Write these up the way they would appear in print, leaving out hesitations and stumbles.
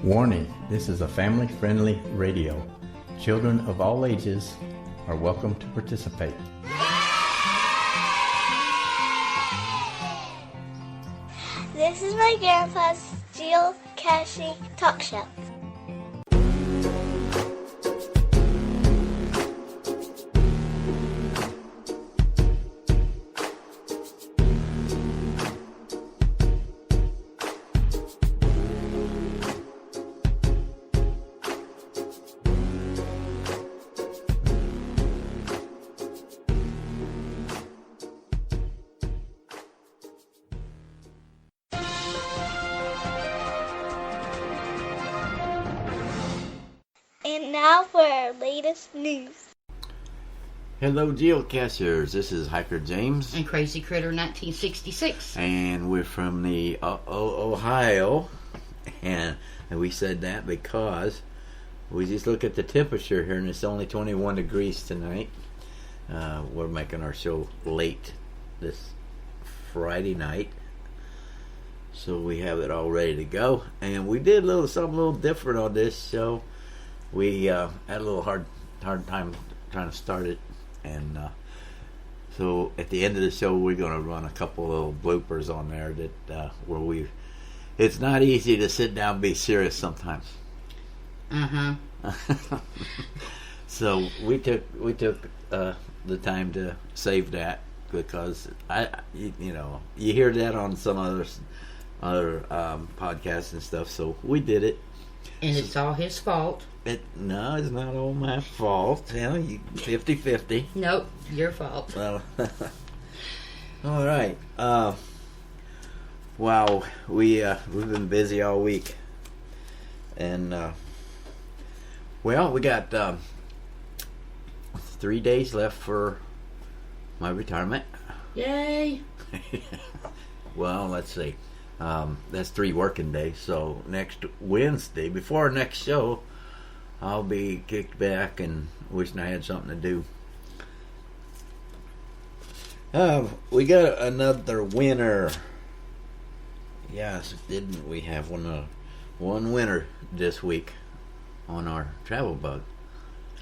Warning, this is a family-friendly radio. Children of all ages are welcome to participate. This is my grandpa's geocaching talk show. And now for our latest news. Hello geocachers, this is Hikerjamz and Crazycritter1966. And we're from the Ohio, and we said that because we just look at the temperature here and it's only 21 degrees tonight. We're making our show late this Friday night, so we have it all ready to go. And we did something a little different on this show. We had a little hard time trying to start it, and so at the end of the show we're going to run a couple little bloopers on there that where it's not easy to sit down and be serious sometimes. So we took the time to save that, because you hear that on some other podcasts and stuff, so we did it. And it's all his fault. No, it's not all my fault. 50-50. Nope, your fault. Well, all right. Wow, we've been busy all week, and we got 3 days left for my retirement. Yay! Well, let's see. That's 3 working days. So next Wednesday, before our next show, I'll be kicked back and wishing I had something to do. We got another winner. Yes, didn't we have one winner this week on our travel bug?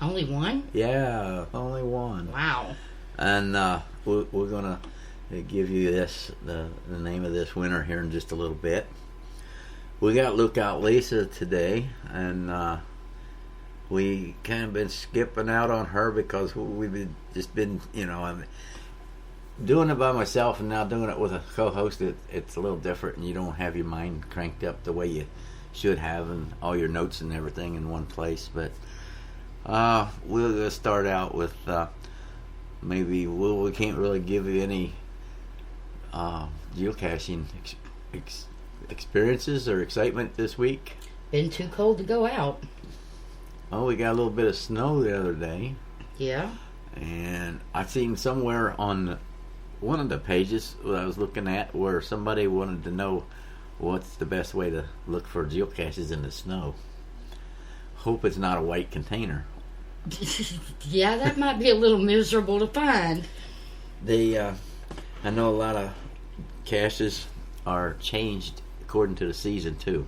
Only one? Yeah, only one. Wow. And we're gonna give you the name of this winner here in just a little bit. We got Lookout Lisa today, and we kind of been skipping out on her because we've been I'm doing it by myself, and now doing it with a co-host. It's a little different, and you don't have your mind cranked up the way you should have, and all your notes and everything in one place. But we'll start out with maybe we can't really give you any geocaching experiences or excitement this week. Been too cold to go out. Oh, we got a little bit of snow the other day. Yeah. And I seen somewhere on one of the pages that I was looking at where somebody wanted to know what's the best way to look for geocaches in the snow. Hope it's not a white container. Yeah, that might be a little miserable to find. I know a lot of caches are changed according to the season too.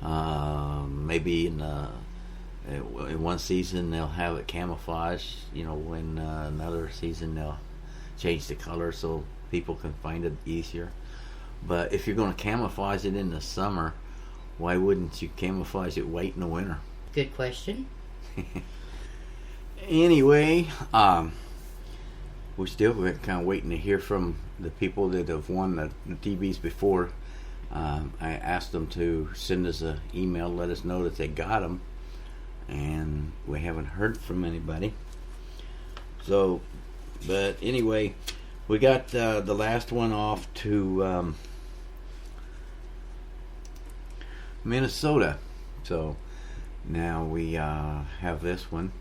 Maybe in one season they'll have it camouflage, when another season they'll change the color so people can find it easier. But if you're going to camouflage it in the summer, why wouldn't you camouflage it white in the winter? Good question. Anyway, we're still kind of waiting to hear from the people that have won the TVs before. I asked them to send us an email, let us know that they got them, and we haven't heard from anybody. So, but anyway, we got the last one off to Minnesota. So now we have this one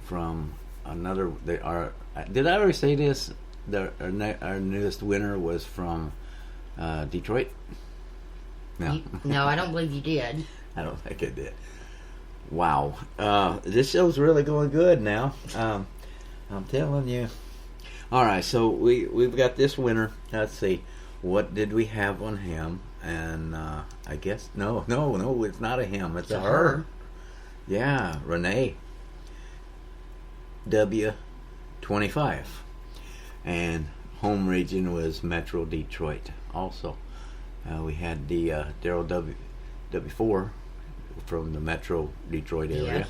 from another. Did I already say this? Our newest winner was from Detroit. No, I don't believe you did. I don't think I did. Wow, this show's really going good now. I'm telling you. All right, so we've got this winner. Let's see, what did we have on him? and I guess no, it's not a him. It's a a her. her. Yeah, Renee W25, and home region was Metro Detroit. Also, we had the Daryl W4 from the Metro Detroit area. Yeah.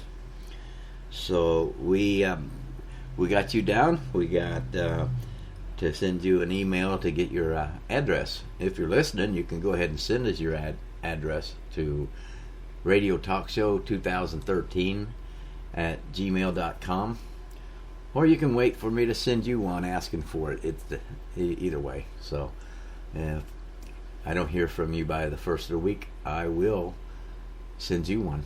So we got you down. We got to send you an email to get your address. If you're listening, you can go ahead and send us your address to Radio Talk Show 2013 at gmail.com, or you can wait for me to send you one asking for it. It's either way. So if I don't hear from you by the first of the week, I will send you one.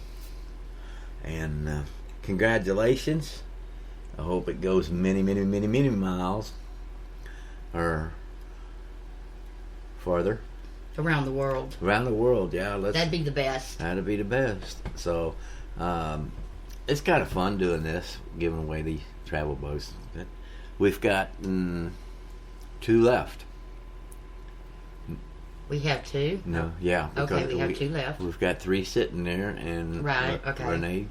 And congratulations. I hope it goes many miles or farther. Around the world. Around the world, yeah. That'd be the best. That'd be the best. So it's kind of fun doing this, giving away these travel bugs. We've got 2 left. We have 2? No, yeah. Okay, we have 2 left. We've got 3 sitting there, and right, okay. Renee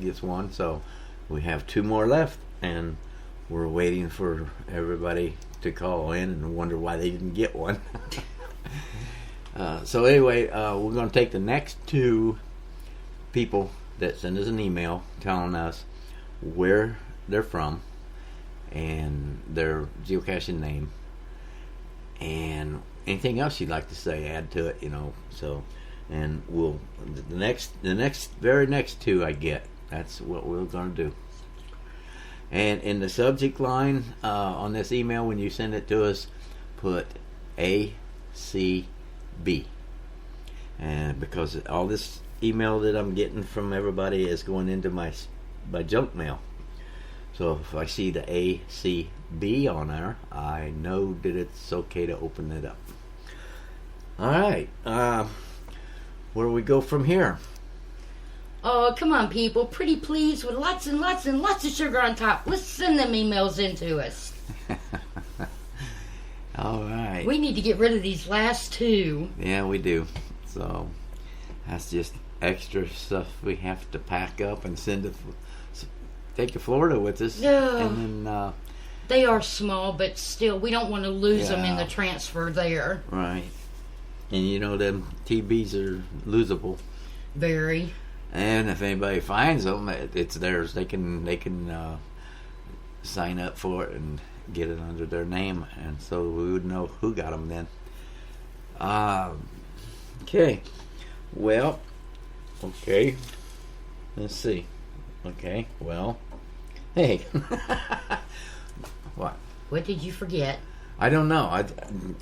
gets 1, so we have 2 more left, and we're waiting for everybody to call in and wonder why they didn't get one. So anyway, we're going to take the next 2 people that send us an email telling us where they're from and their geocaching name and anything else you'd like to say, add to it, So, and we'll the very next 2 I get. That's what we're going to do. And in the subject line on this email, when you send it to us, put ACB. And because all this email that I'm getting from everybody is going into my junk mail. So if I see the ACB on there, I know that it's okay to open it up. All right. Where do we go from here? Oh, come on, people. Pretty please, with lots and lots and lots of sugar on top. Let's send them emails into us. All right. We need to get rid of these last 2. Yeah, we do. So that's just extra stuff we have to pack up and take to Florida with us. Yeah. And then they are small, but still, we don't want to lose them in the transfer there. Right. And them TBs are losable. Very. And if anybody finds them, it's theirs. They can sign up for it and get it under their name, and so we would know who got them then. Okay. Well. Okay. Let's see. Okay. Well. Hey. What? What did you forget? I don't know.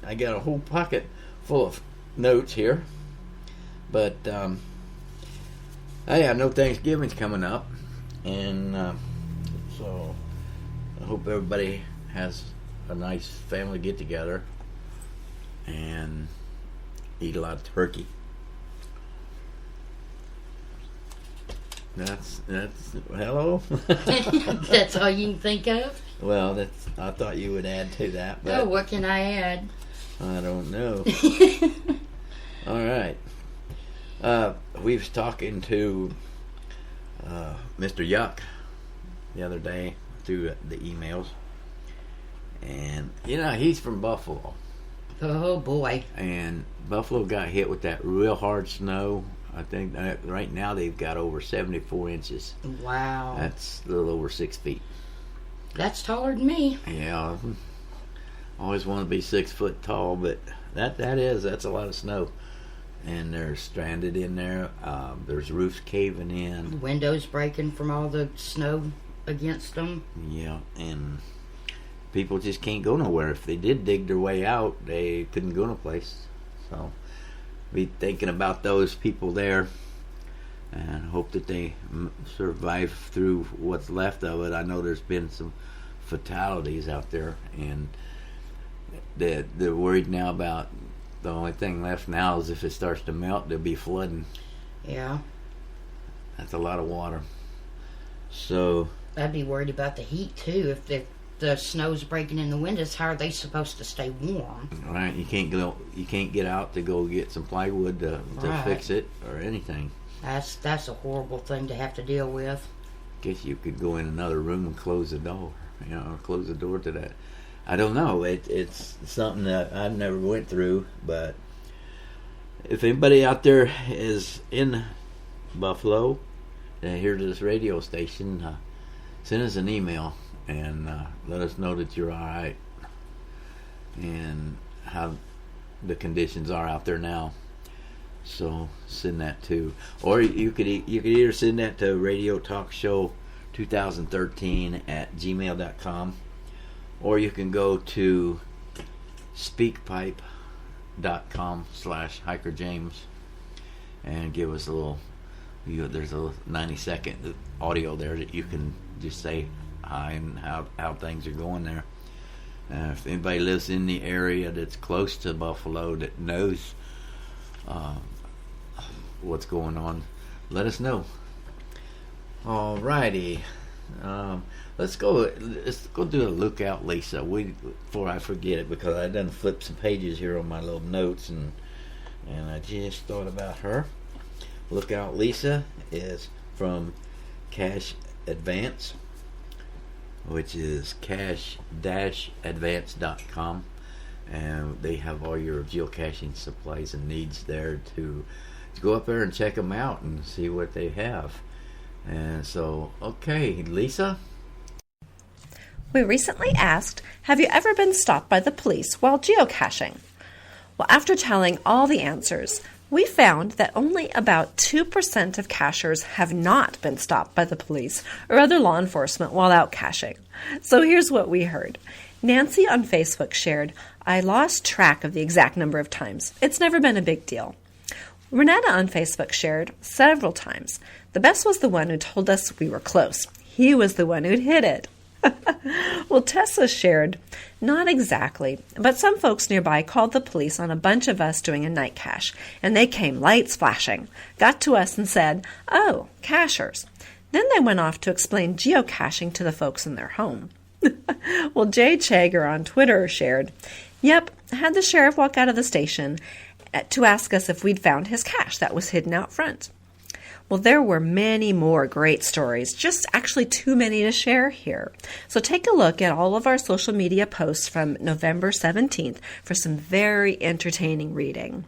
I got a whole pocket full of notes here, but I know Thanksgiving's coming up, and so I hope everybody has a nice family get together and eat a lot of turkey. That's hello. That's all you can think of? Well, I thought you would add to that, but Oh, what can I add? I don't know. All right. We was talking to Mr. Yuck the other day through the emails, and he's from Buffalo, Oh, boy. and Buffalo got hit with that real hard snow. I think right now they've got over 74 inches. Wow. That's a little over 6 feet. That's taller than me. Yeah, always want to be 6 foot tall, but that's a lot of snow, and they're stranded in there. There's roofs caving in, Windows breaking from all the snow against them. yeah, and people just can't go nowhere. If they did dig their way out, they couldn't go no place. So be thinking about those people there and hope that they survive through what's left of it. I know there's been some fatalities out there, and they're worried now about the only thing left now is if it starts to melt, there'll be flooding. Yeah. That's a lot of water. So I'd be worried about the heat, too, if the snow's breaking in the windows, how are they supposed to stay warm? Right, you can't get out to go get some plywood to fix it or anything. That's a horrible thing to have to deal with. Guess you could go in another room and close the door, or close the door to that. I don't know. It's something that I've never went through, but if anybody out there is in Buffalo and here to this radio station, send us an email and let us know that you're all right and how the conditions are out there now. So send that too, or you could either send that to Radio Talk Show 2013 at gmail.com, or you can go to speakpipe.com/Hikerjamz and give us a little. There's a 90-second audio there that you can just say hi and how things are going there. If anybody lives in the area that's close to Buffalo that knows what's going on, let us know. Alrighty, let's go do a lookout, Lisa. Before I forget it, because I done flipped some pages here on my little notes, and I just thought about her. Lookout Lisa is from Cash Advance, which is cash-advance.com, and they have all your geocaching supplies and needs there to go up there and check them out and see what they have. And so, okay, Lisa? We recently asked, have you ever been stopped by the police while geocaching? Well, after tallying all the answers, we found that only about 2% of cachers have not been stopped by the police or other law enforcement while out caching. So here's what we heard. Nancy on Facebook shared, I lost track of the exact number of times. It's never been a big deal. Renetta on Facebook shared several times. The best was the one who told us we were close. He was the one who'd hit it. Well, Tessa shared, not exactly, but some folks nearby called the police on a bunch of us doing a night cache, and they came lights flashing, got to us and said, oh, cachers. Then they went off to explain geocaching to the folks in their home. Well, Jay Chager on Twitter shared, yep, had the sheriff walk out of the station to ask us if we'd found his cache that was hidden out front. Well, there were many more great stories, just actually too many to share here. So take a look at all of our social media posts from November 17th for some very entertaining reading.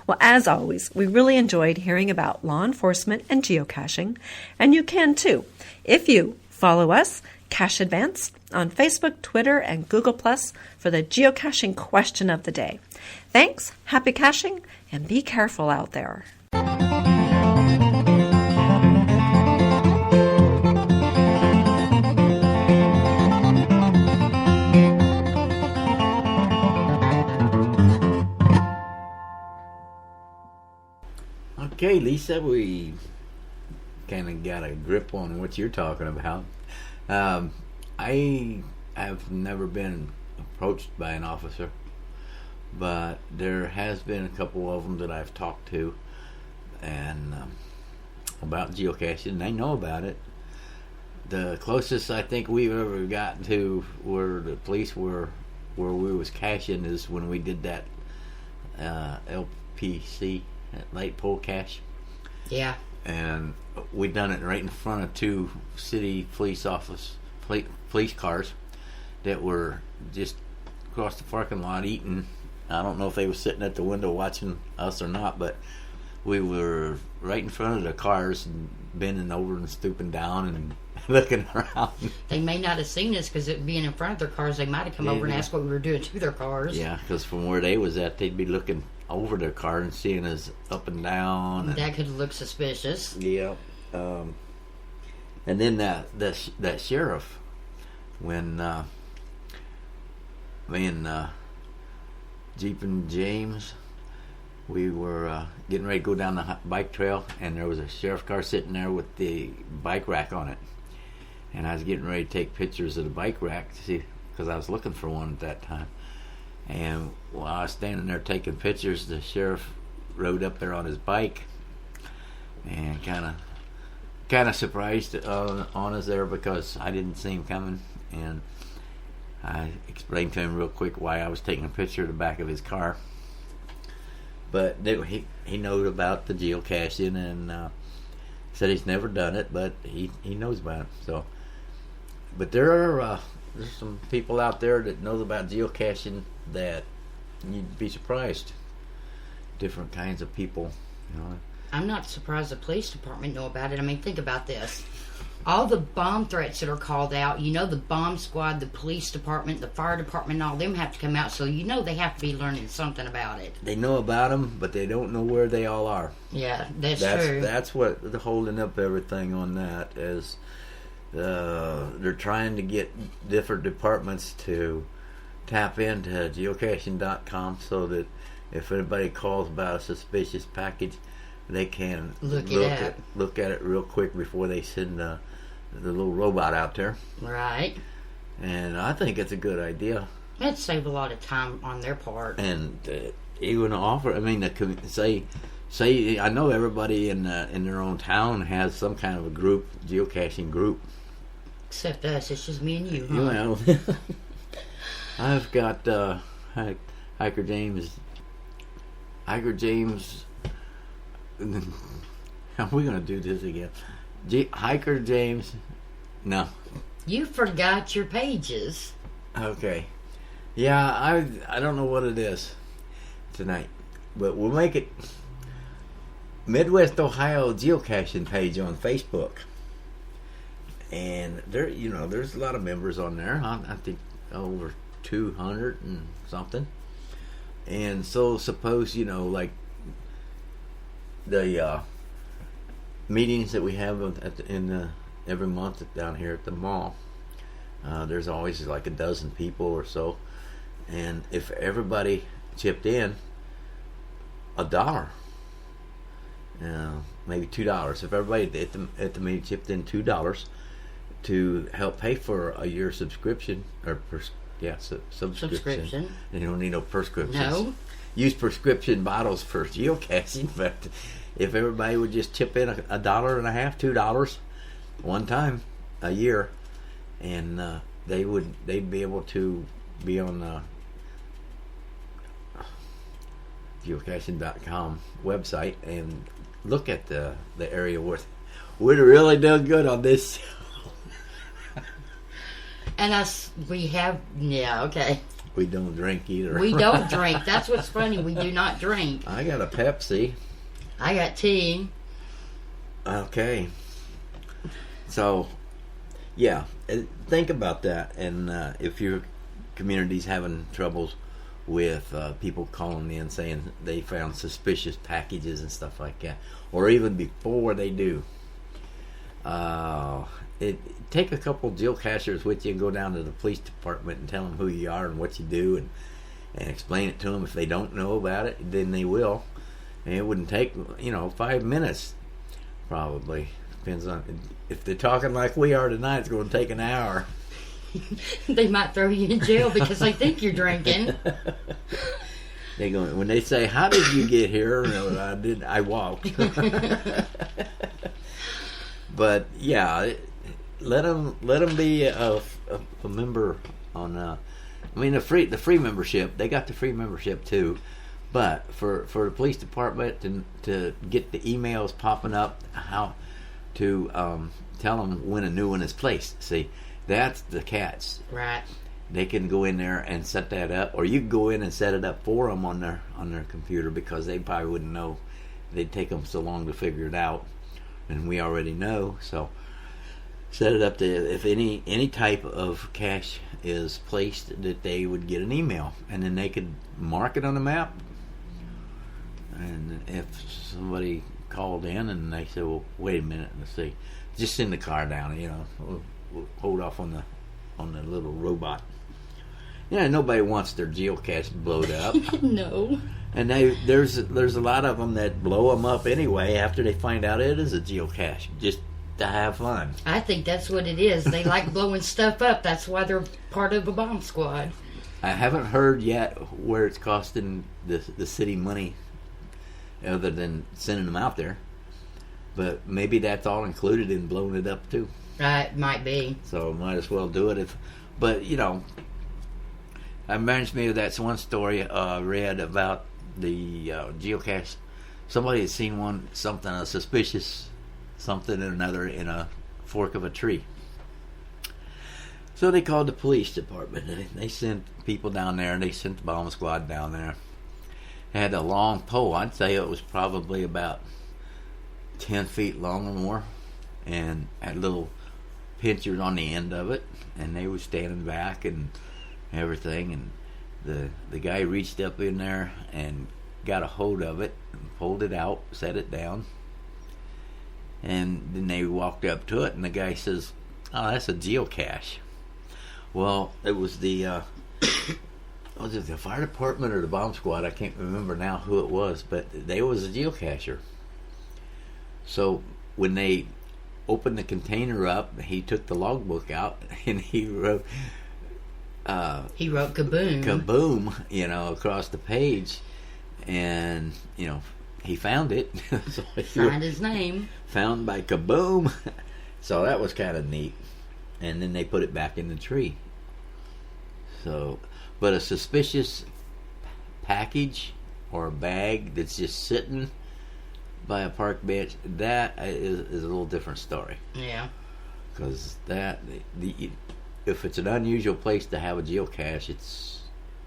Well, as always, we really enjoyed hearing about law enforcement and geocaching, and you can too if you follow us, Cache Advance, on Facebook, Twitter, and Google Plus for the geocaching question of the day. Thanks, happy caching, and be careful out there. Okay, Lisa, we kind of got a grip on what you're talking about. I have never been approached by an officer, but there has been a couple of them that I've talked to and about geocaching. They know about it. The closest I think we've ever gotten to where the police were, where we was caching, is when we did that LPC, that light pole cache. Yeah. And we done it right in front of two city police cars that were just across the parking lot eating. I don't know if they were sitting at the window watching us or not, but we were right in front of the cars and bending over and stooping down and looking around. They may not have seen us because it being in front of their cars, they might have come over and asked what we were doing to their cars. Yeah, because from where they was at, they'd be looking over their car and seeing us up and down. And that could look suspicious. Yeah. And then that sheriff, when me and Jeep and James, we were getting ready to go down the bike trail, and there was a sheriff car sitting there with the bike rack on it. And I was getting ready to take pictures of the bike rack to see, because I was looking for one at that time. And while I was standing there taking pictures, the sheriff rode up there on his bike and kind of surprised on us there because I didn't see him coming. And I explained to him real quick why I was taking a picture of the back of his car. But he knows about the geocaching and said he's never done it, but he knows about it. So, but there's some people out there that knows about geocaching that you'd be surprised. Different kinds of people, you know. I'm not surprised the police department know about it. I mean, think about this. All the bomb threats that are called out, the bomb squad, the police department, the fire department, all them have to come out, so they have to be learning something about it. They know about them, but they don't know where they all are. Yeah, that's true. That's what holding up everything on that is. They're trying to get different departments to tap into geocaching.com so that if anybody calls about a suspicious package, they can look at it real quick before they send the little robot out there. Right. And I think it's a good idea. It'd save a lot of time on their part. And even offer, I mean, say I know everybody in their own town has some kind of a group, geocaching group. Except us, it's just me and you, huh? Well, I've got Hikerjamz. How are we going to do this again? Hikerjamz. No. You forgot your pages. Okay. Yeah, I don't know what it is tonight, but we'll make it Midwest Ohio geocaching page on Facebook. And there's a lot of members on there. I think over 200 and something. And so suppose, like the meetings that we have every month down here at the mall, there's always like a dozen people or so. And if everybody chipped in $1, maybe $2, if everybody at the meeting chipped in $2 to help pay for a year subscription or subscription. You don't need no prescriptions. No. Use prescription bottles for geocaching, but if everybody would just chip in $1.50, $2 one time a year, and they'd be able to be on the geocaching.com website and look at the area where we'd really done good on this. And okay. We don't drink either. We don't drink. That's what's funny. We do not drink. I got a Pepsi. I got tea. Okay. So, yeah, think about that. And if your community's having troubles with people calling in saying they found suspicious packages and stuff like that, or even before they do, take a couple geocachers with you and go down to the police department and tell them who you are and what you do, and explain it to them. If they don't know about it, then they will. And it wouldn't take 5 minutes, probably. Depends on if they're talking like we are tonight. It's going to take an hour. They might throw you in jail because they think you're drinking. They go when they say, "How did you get here?" I walked. But yeah, let them be a member on. The free membership. They got the free membership too. But for the police department to get the emails popping up, how to tell them when a new one is placed. See, that's the catch. Right. They can go in there and set that up, or you can go in and set it up for them on their computer, because they probably wouldn't know. They'd take them so long to figure it out, and we already know. So set it up to if any type of cache is placed, that they would get an email, and then they could mark it on the map. And if somebody called in and they said, "Well, wait a minute, let's see," just send the car down. We'll hold off on the little robot. Nobody wants their geocache blowed up. No. And there's a lot of them that blow them up anyway after they find out it is a geocache, just to have fun. I think that's what it is. They like blowing stuff up. That's why they're part of a bomb squad. I haven't heard yet where it's costing the city money, other than sending them out there. But maybe that's all included in blowing it up too. It might be. So might as well do it. But That reminds me of that one story I read about the geocache. Somebody had seen a suspicious something or another in a fork of a tree. So they called the police department, and they sent people down there, and they sent the bomb squad down there. It had a long pole. I'd say it was probably about 10 feet long or more, and had little pincers on the end of it, and they were standing back and everything, and the guy reached up in there and got a hold of it and pulled it out, set it down, and then they walked up to it, and the guy says, "Oh, that's a geocache." Well, it was was it the fire department or the bomb squad? I can't remember now who it was, but they was a geocacher. So when they opened the container up, he took the logbook out and he wrote kaboom. Kaboom, across the page, and he found it. So Signed his name. Found by Kaboom. So that was kind of neat. And then they put it back in the tree. So, but a suspicious package or a bag that's just sitting by a park bench, that is a little different story. Yeah. Because if it's an unusual place to have a geocache, it's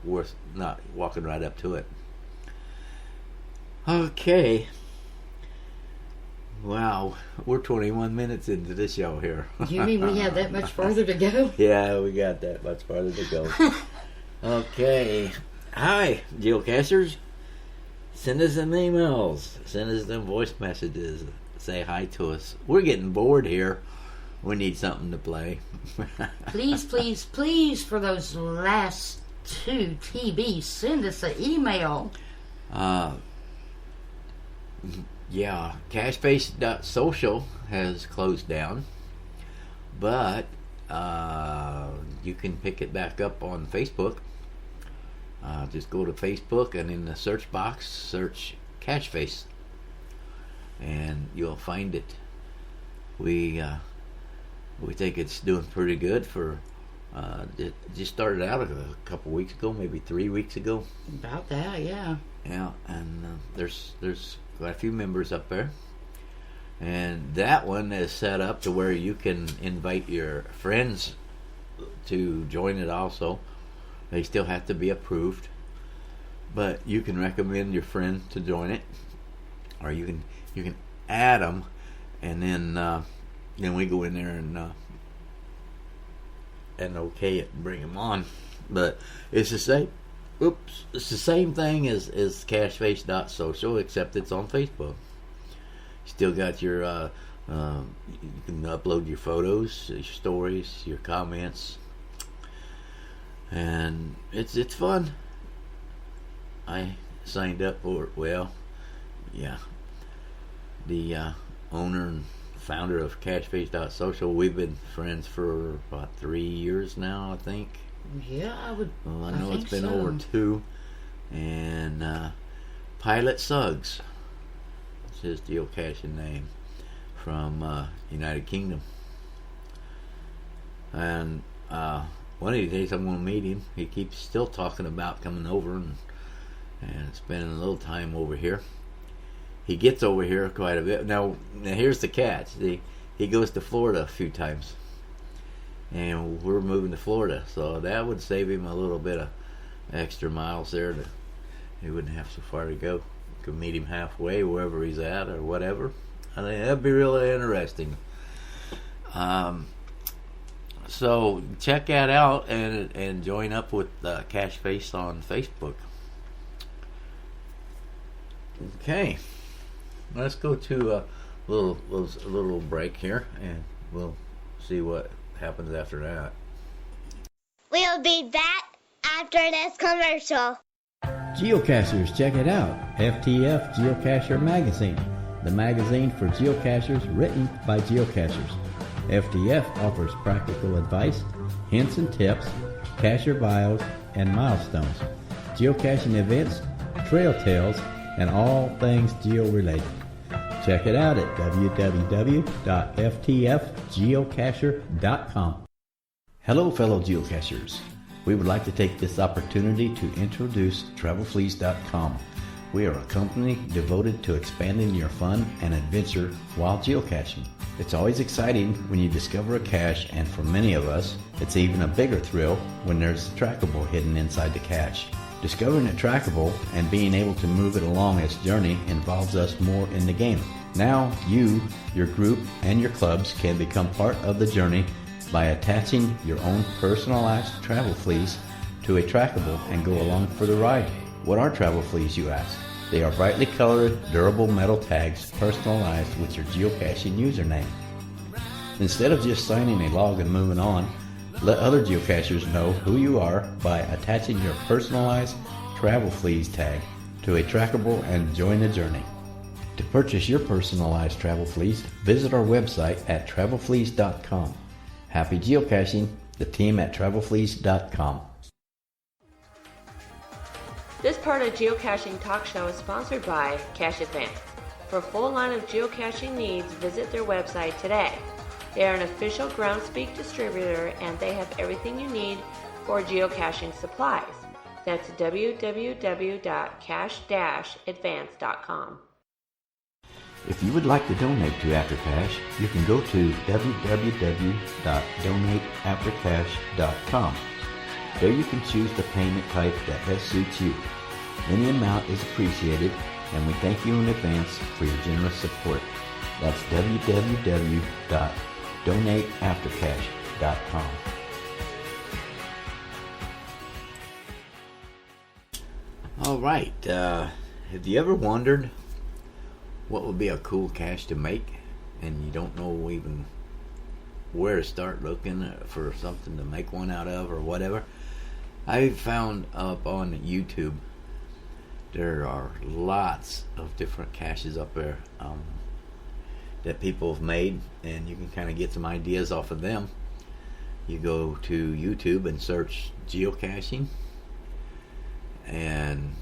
worth not walking right up to it. Okay. Wow, we're 21 minutes into this show here. You mean we have that much farther to go? Yeah, we got that much farther to go. Okay. Hi, geocachers. Send us some emails. Send us some voice messages. Say hi to us. We're getting bored here. We need something to play. Please, please, please, for those last 2 TBs, send us an email. Yeah, cacheface.social has closed down, but you can pick it back up on Facebook. Just go to Facebook and in the search box, search Cacheface, and you'll find it. We think it's doing pretty good for. It just started out a couple weeks ago, maybe 3 weeks ago. About that, yeah. Yeah, and there's quite a few members up there, and that one is set up to where you can invite your friends to join it also. They still have to be approved, but you can recommend your friend to join it, or you can add them, and then we go in there and okay it and bring them on. But it's the same. It's the same thing as cacheface.social, except it's on Facebook. Still got your you can upload your photos, your stories, your comments, and it's fun. I signed up for it. Well, yeah, the owner and founder of cacheface.social, we've been friends for about 3 years now, I think. Yeah, I know it's been over 2. And Pilot Suggs, that's his geocaching name, from United Kingdom. And one of these days I'm going to meet him. He keeps still talking about coming over and spending a little time over here. He gets over here quite a bit. Now here's the catch. He goes to Florida a few times. And we're moving to Florida, so that would save him a little bit of extra miles there. He wouldn't have so far to go. Could meet him halfway, wherever he's at, or whatever. I think that'd be really interesting. So check that out and join up with Cacheface on Facebook. Okay, let's go to a little break here, and we'll see what happens after that. We'll be back after this commercial. Geocachers, check it out. FTF Geocacher Magazine, the magazine for geocachers written by geocachers. FTF offers practical advice, hints and tips, cacher bios, and milestones, geocaching events, trail tales, and all things geo-related. Check it out at www.ftfgeocacher.com. Hello, fellow geocachers. We would like to take this opportunity to introduce TravelFleas.com. We are a company devoted to expanding your fun and adventure while geocaching. It's always exciting when you discover a cache, and for many of us, it's even a bigger thrill when there's a trackable hidden inside the cache. Discovering a trackable and being able to move it along its journey involves us more in the game. Now you, your group, and your clubs can become part of the journey by attaching your own personalized travel fleas to a trackable and go along for the ride. What are travel fleas, you ask? They are brightly colored, durable metal tags personalized with your geocaching username. Instead of just signing a log and moving on, let other geocachers know who you are by attaching your personalized travel fleas tag to a trackable and join the journey. To purchase your personalized travel fleas, visit our website at travelfleas.com. Happy geocaching, the team at travelfleas.com. This part of Geocaching Talk Show is sponsored by Cache Advance. For a full line of geocaching needs, visit their website today. They are an official Groundspeak distributor, and they have everything you need for geocaching supplies. That's www.cache-advance.com. If you would like to donate to Aftercache, you can go to www.donateaftercache.com. There you can choose the payment type that best suits you. Any amount is appreciated, and we thank you in advance for your generous support. That's www.donateaftercache.com. All right. Have you ever wondered what would be a cool cache to make, and you don't know even where to start looking for something to make one out of or whatever? I found up on YouTube there are lots of different caches up there that people have made, and you can kind of get some ideas off of them. You go to YouTube and search geocaching, and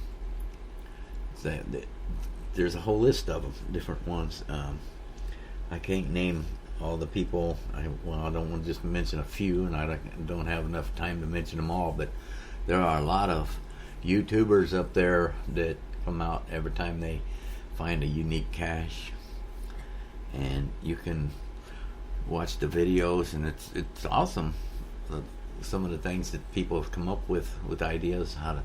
there's a whole list of them, different ones. I can't name all the people. I don't want to just mention a few, and I don't have enough time to mention them all, but there are a lot of YouTubers up there that come out every time they find a unique cache, and you can watch the videos, and it's awesome. Some of the things that people have come up with ideas how to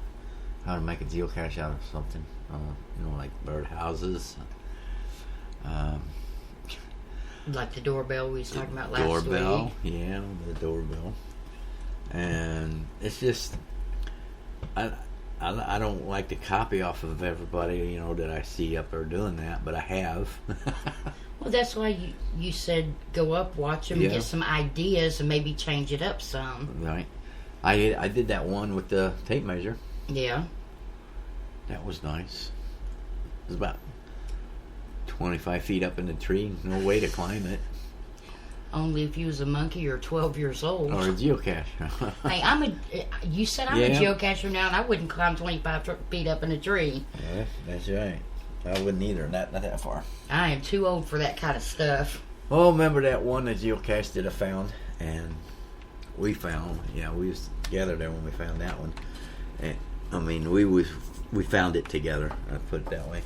make a geocache out of something, like birdhouses. Like the doorbell we was talking about last Doorbell, week. yeah, the doorbell. And it's just, I don't like to copy off of everybody, that I see up there doing that, but I have. Well, that's why you said go up, watch them, Yeah. get some ideas, and maybe change it up some. Right. I did that one with the tape measure. Yeah. That was nice. It was about 25 feet up in the tree. No way to climb it. Only if you was a monkey or 12 years old. Or a geocache. Hey, you said I'm a geocacher now, and I wouldn't climb 25 feet up in a tree. Yeah, that's right. I wouldn't either. Not that far. I am too old for that kind of stuff. Oh, remember that one that geocache that I found? And we found, we was together there when we found that one. And we found it together. I put it that way.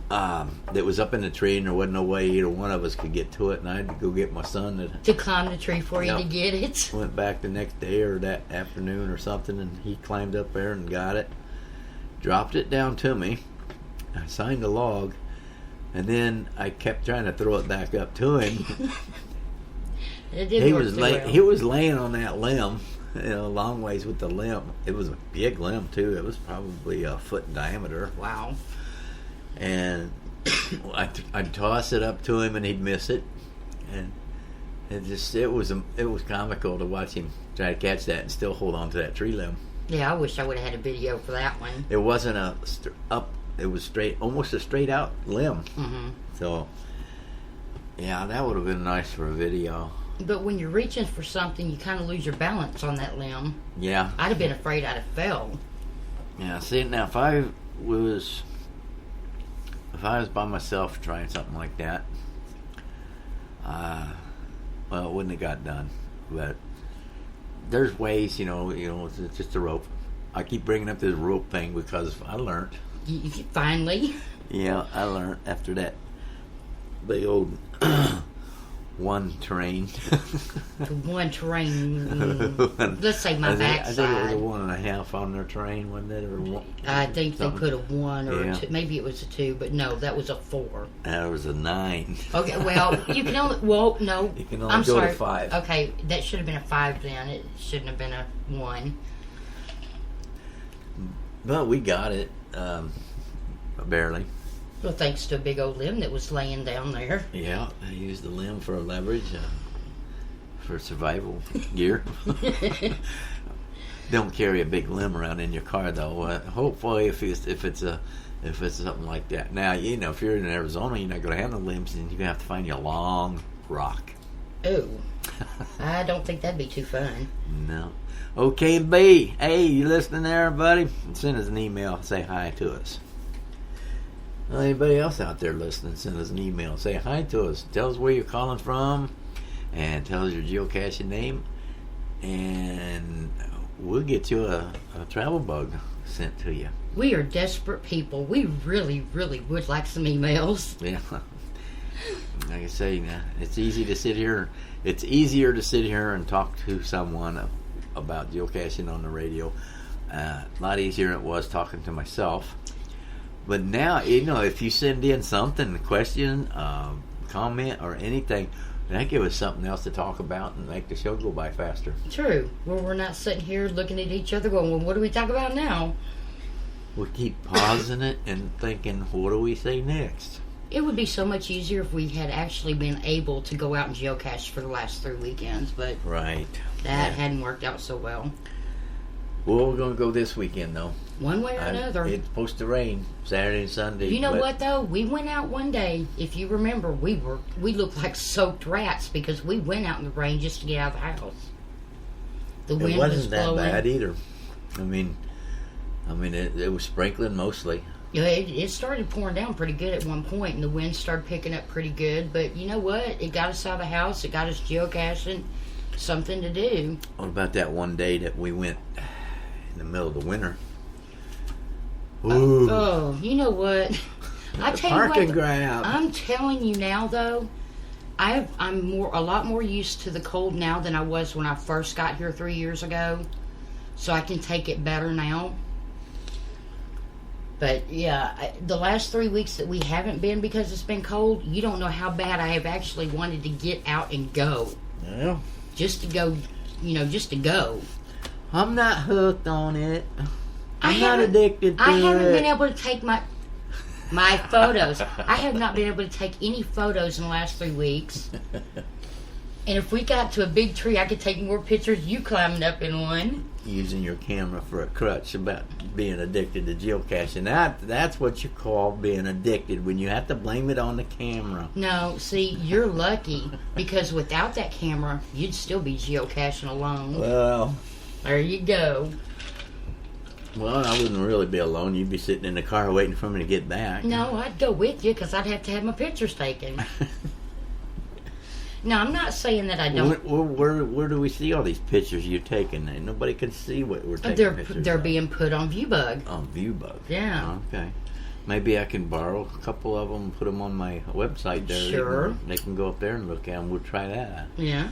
That was up in the tree, and there wasn't no way either one of us could get to it, and I had to go get my son to climb the tree for you to get it. Went back the next day or that afternoon or something, and he climbed up there and got it, dropped it down to me. I signed the log, and then I kept trying to throw it back up to him. It didn't work too well. He was laying on that limb, long ways with the limb. It was a big limb too. It was probably a foot in diameter. Wow. And I'd toss it up to him, and he'd miss it, and it was comical to watch him try to catch that and still hold on to that tree limb. Yeah, I wish I would have had a video for that one. It wasn't it was straight, almost a straight out limb. Mm-hmm. So, yeah, that would have been nice for a video. But when you're reaching for something, you kind of lose your balance on that limb. Yeah. I'd have been afraid I'd have fell. Yeah, see, now if I was by myself trying something like that, it wouldn't have got done. But there's ways, it's just a rope. I keep bringing up this rope thing because I learned. Finally. Yeah, I learned after that big old one terrain. One terrain. Let's say my backside. I think it was a 1.5 on their train, wasn't it? I think they put a 1 or Yeah. a 2. Maybe it was a 2, but no, that was a 4. That was a 9. Okay, well, you can only... Well, no. You can only I'm go sorry. to 5. Okay, that should have been a 5 then. It shouldn't have been a 1. But we got it. Barely. Well, thanks to a big old limb that was laying down there. Yeah, I used the limb for leverage, for survival gear. Don't carry a big limb around in your car, though. Hopefully, if it's something like that. Now, if you're in Arizona, you're not going to have no limbs, and you're going to have to find you a long rock. Oh, I don't think that'd be too fun. No. Okay, B. Hey, you listening there, buddy? Send us an email. Say hi to us. Well, anybody else out there listening, send us an email. Say hi to us. Tell us where you're calling from, and tell us your geocaching name, and we'll get you a travel bug sent to you. We are desperate people. We really, really would like some emails. Yeah. Like I say, it's easy to sit here. It's easier to sit here and talk to someone about geocaching on the radio. A lot easier than it was talking to myself. But now, if you send in something, a question, comment, or anything, that gives us something else to talk about and make the show go by faster. True. Well, we're not sitting here looking at each other going, well, what do we talk about now? We keep pausing it and thinking, what do we say next? It would be so much easier if we had actually been able to go out and geocache for the last 3 weekends, but Right. that hadn't worked out so well. Well, we're going to go this weekend, though. One way or another. It's supposed to rain Saturday and Sunday. You know what, though? We went out one day. If you remember, we looked like soaked rats because we went out in the rain just to get out of the house. The wind It wasn't was that blowing. bad either. I mean, it was sprinkling mostly. Yeah, it started pouring down pretty good at one point, and the wind started picking up pretty good. But you know what? It got us out of the house. It got us geocaching. Something to do. What about that one day that we went in the middle of the winter? Ooh. Oh, you know what? I tell you Park what. and grab. I'm telling you now, though. I'm a lot more used to the cold now than I was when I first got here 3 years ago. So I can take it better now. But yeah, the last 3 weeks that we haven't been because it's been cold, you don't know how bad I have actually wanted to get out and go. Yeah. Just to go, just to go. I'm not hooked on it. I'm not haven't- addicted to it. I haven't been able to take my photos. I have not been able to take any photos in the last 3 weeks. And if we got to a big tree, I could take more pictures. You climbing up in one. Using your camera for a crutch about being addicted to geocaching. That's what you call being addicted, when you have to blame it on the camera. No, see, you're lucky because without that camera, you'd still be geocaching alone. Well, There you go. I wouldn't really be alone. You'd be sitting in the car waiting for me to get back. No, I'd go with you because I'd have to have my pictures taken. No, I'm not saying that I don't. Where do we see all these pictures you're taking? And nobody can see what we're taking pictures They're of. being put on ViewBug. On ViewBug. Yeah. Okay. Maybe I can borrow a couple of them and put them on my website there. Sure. They can go up there and look at them. We'll try that. Yeah.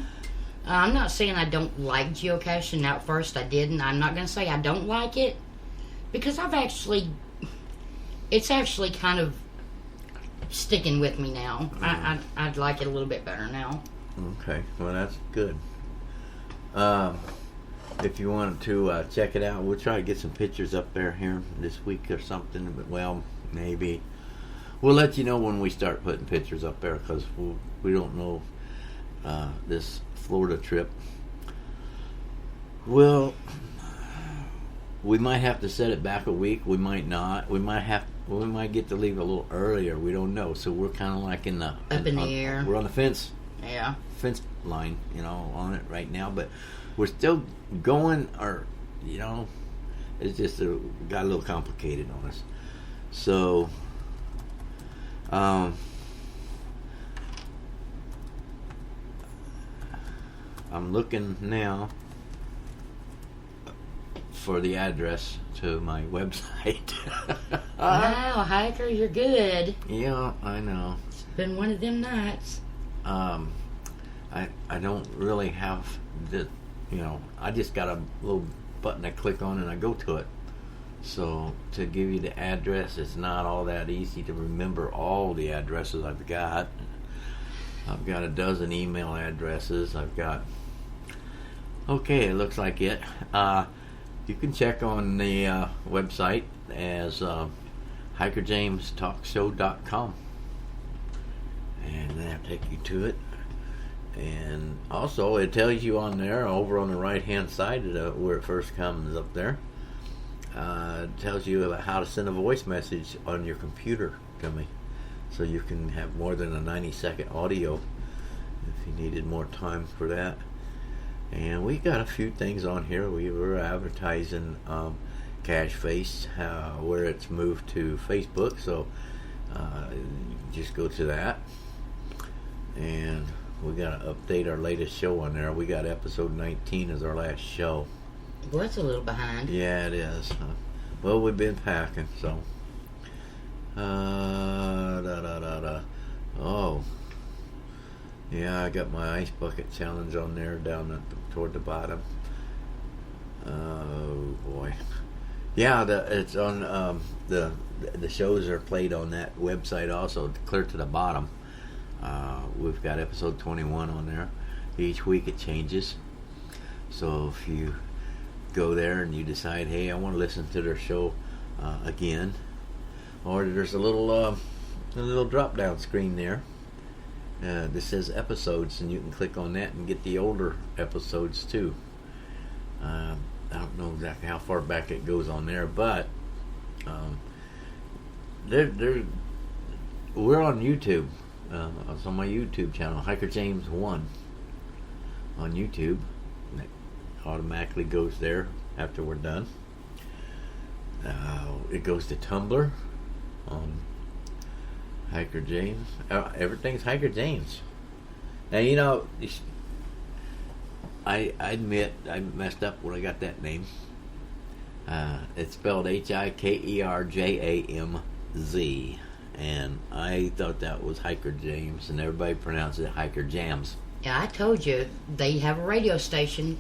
I'm not saying I don't like geocaching. Now, at first I didn't. I'm not going to say I don't like it because it's actually kind of sticking with me now. I'd like it a little bit better now. Okay. Well, that's good. If you want to check it out, we'll try to get some pictures up there here this week or something. But, maybe. We'll let you know when we start putting pictures up there because we don't know this Florida trip. Well, we might have to set it back a week. We might not. We might get to leave a little earlier. We don't know. So we're kind of like in the air. We're on the fence line, on it right now. But we're still going. Or it's just got a little complicated on us. So, I'm looking now for the address to my website. Wow, Hiker, you're good. Yeah, I know. It's been one of them nights. I don't really have the, I just got a little button I click on and I go to it. So to give you the address, it's not all that easy to remember all the addresses I've got. I've got a dozen email addresses. I've got, okay, it looks like it. You can check on the website as hikerjamztalkshow.com, and that'll take you to it. And also it tells you on there, over on the right hand side where it first comes up there, it tells you about how to send a voice message on your computer to me, so you can have more than a 90-second audio if you needed more time for that. And we got a few things on here. We were advertising Cash Face, where it's moved to Facebook, so just go to that. And we got to update our latest show on there. We got episode 19 as our last show. Well, that's a little behind. Yeah, it is. Well, we've been packing, so. Oh. Yeah, I got my ice bucket challenge on there down toward the bottom. Oh boy. Yeah, it's on the shows are played on that website also, clear to the bottom. We've got episode 21 on there. Each week it changes. So if you go there and you decide, hey, I want to listen to their show again, or there's a little drop down screen there that says episodes, and you can click on that and get the older episodes too. I don't know exactly how far back it goes on there, but we're on YouTube. It's on my YouTube channel, Hikerjamz1 on YouTube. It automatically goes there after we're done. It goes to Tumblr on Hikerjamz. Everything's Hikerjamz. Now, I admit I messed up when I got that name. It's spelled Hikerjamz, and I thought that was Hikerjamz, and everybody pronounced it Hikerjamz. Yeah, I told you they have a radio station,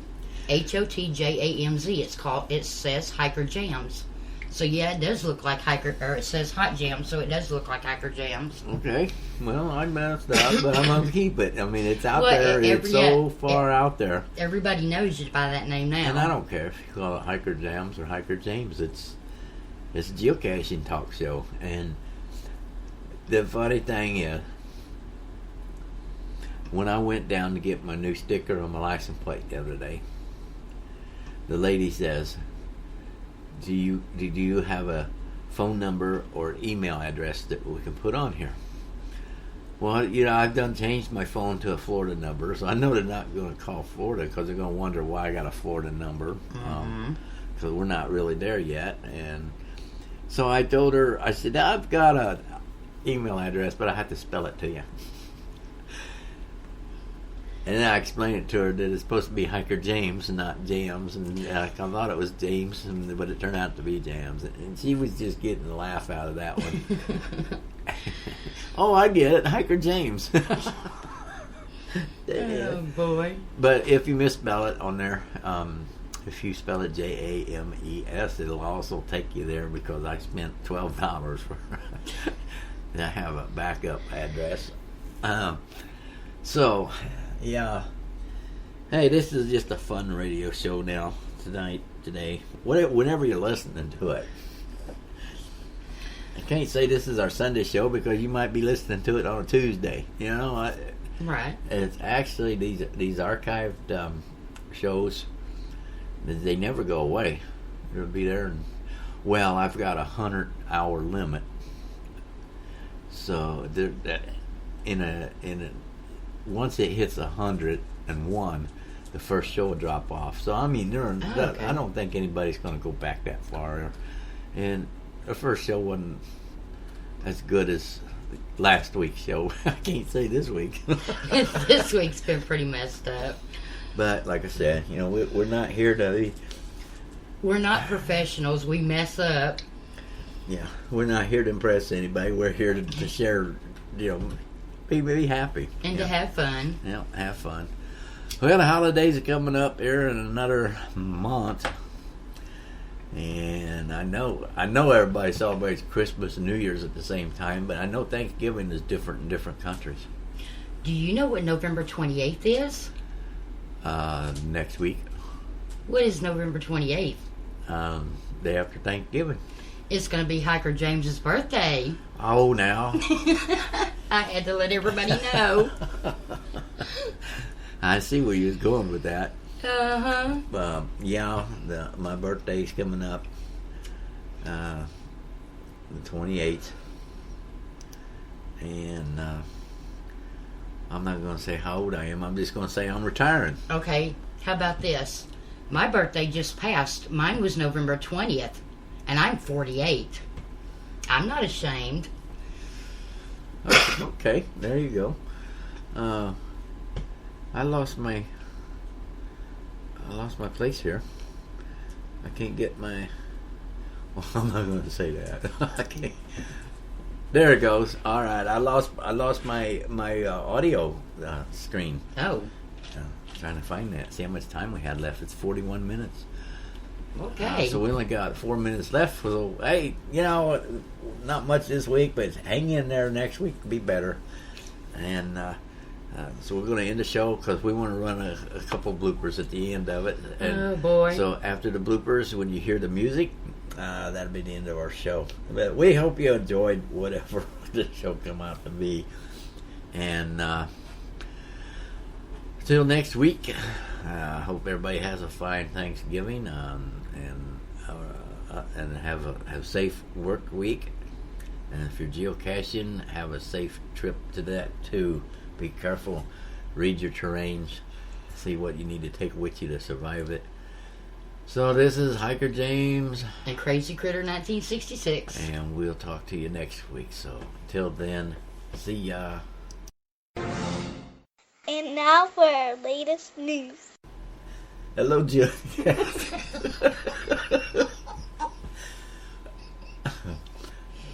HOTJAMZ. It says Hikerjamz. So yeah, it does look like it says Hot Jam, so it does look like Hikerjamz. Okay, well, I messed up, but I'm gonna keep it. I mean, it's out there. It's so far out there. Everybody knows you by that name now. And I don't care if you call it Hikerjamz or Hikerjamz. It's a geocaching talk show. And the funny thing is, when I went down to get my new sticker on my license plate the other day, the lady says, Do you have a phone number or email address that we can put on here? Well, I've done changed my phone to a Florida number, so I know they're not going to call Florida because they're going to wonder why I got a Florida number, because we're not really there yet. And so I told her, I said, I've got an email address, but I have to spell it to you. And then I explained it to her that it's supposed to be Hikerjamz and not Jams, and I thought it was James, but it turned out to be Jams, and she was just getting a laugh out of that one. Oh, I get it, Hikerjamz. Oh boy! But if you misspell it on there, if you spell it James, it'll also take you there, because I spent $12 for to have a backup address. So. Yeah. Hey, this is just a fun radio show now, today. Whenever you're listening to it. I can't say this is our Sunday show because you might be listening to it on a Tuesday. Right. It's actually these archived shows. They never go away. They'll be there. Well, I've got a 100-hour limit. So once it hits 101, the first show will drop off. So I mean, okay. I don't think anybody's going to go back that far. And the first show wasn't as good as last week's show. I can't say this week. This week's been pretty messed up. But like I said, we're not here to We're not professionals. We mess up. Yeah, we're not here to impress anybody. We're here to share, be happy. And to have fun. Yeah, have fun. Well, the holidays are coming up here in another month. And I know everybody celebrates Christmas and New Year's at the same time, but I know Thanksgiving is different in different countries. Do you know what November 28th is? Next week. What is November 28th? Day after Thanksgiving. It's going to be Hikerjamz's birthday. Oh, now. I had to let everybody know. I see where you was going with that. Uh-huh. Yeah, my birthday's coming up. The 28th. And I'm not going to say how old I am. I'm just going to say I'm retiring. Okay, how about this? My birthday just passed. Mine was November 20th, and I'm 48. I'm not ashamed. Okay, there you go. I lost my place here. I can't get my... Well, I'm not going to say that. Okay. There it goes. All right, I lost my audio screen. Oh. Trying to find that. See how much time we had left. It's 41 minutes. Okay. So we only got 4 minutes left. So, hey, not much this week, but hang in there. Next week will be better. And so we're going to end the show because we want to run a couple bloopers at the end of it. And oh, boy. So after the bloopers, when you hear the music, that'll be the end of our show. But we hope you enjoyed whatever the show come out to be. And till next week, I hope everybody has a fine Thanksgiving and have a safe work week. And if you're geocaching, have a safe trip to that too. Be careful, read your terrains, see what you need to take with you to survive it. So this is Hikerjamz and Crazycritter1966, and we'll talk to you next week. So till then, see ya. And now for our latest news. Hello, Jill.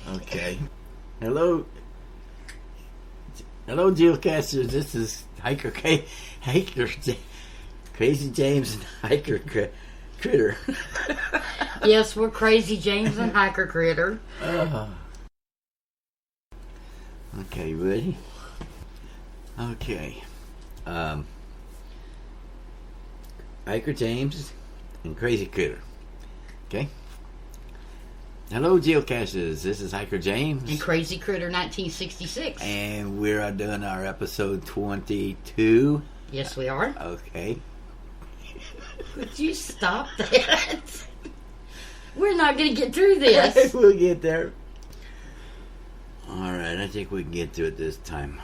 Okay. Hello, geocachers. This is Crazyjamz and Hikercritter. Yes, we're Crazyjamz and Hikercritter. Okay, ready? Okay. Hikerjamz and Crazycritter. Okay. Hello, geocachers. This is Hikerjamz and Crazycritter1966, and we're doing our episode 22. Yes, we are. Okay. Would you stop that? We're not going to get through this. We'll get there. All right, I think we can get through it this time.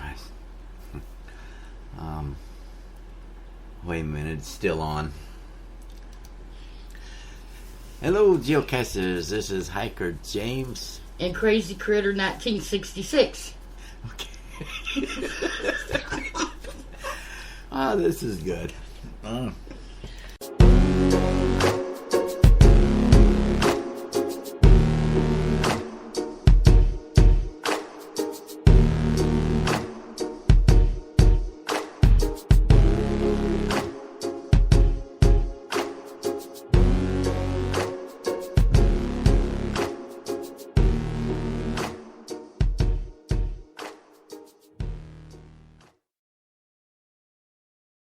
Wait a minute, it's still on. Hello, geocachers. This is Hikerjamz and Crazycritter1966. Okay. Oh, this is good.